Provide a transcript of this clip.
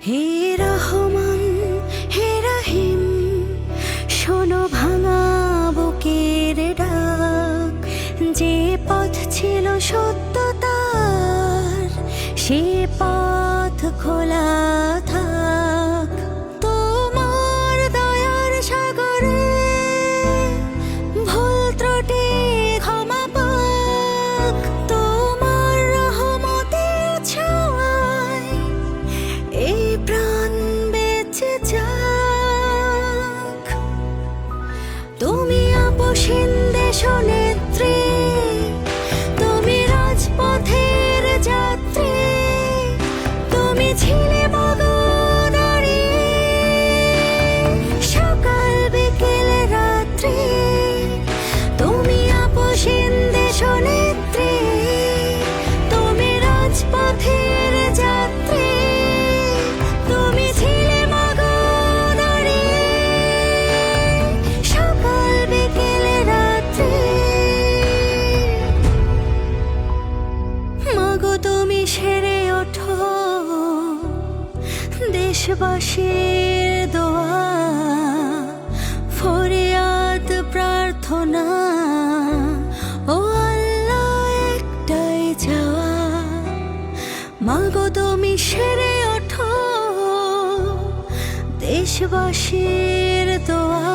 হে রহমান হে রহিম, শোনো ভাঙা বুকের ডাক। যে পথ ছিল সত্যতার, সে পথ খোলা থাক। তোমার দয়ার সাগরে ভুল ত্রুটি ক্ষমা পাক। তোমার রহমতের ছোঁয়ায় এই প্রাণ বেঁচে যাক। তুমি আপসীন দেশনেত্রী, তুমি রাজপথের যাত্রী, তুমি ছিলে মগনারী। সকাল বিকেল রাত্রি তুমি আপসীন দেশনেত্রী, তুমি রাজপথের যাত্রী, তুমি ছিলে মগনারী। সকাল বিকেল রাত্রি মাগো তুমি সেরে ওঠো দেশবাসীর দোয়া, ফরিয়াদ প্রার্থনা ও আল্লাহ একটাই চাওয়া। মাগো তুমি সেরে ওঠো দেশবাসীর দোয়া,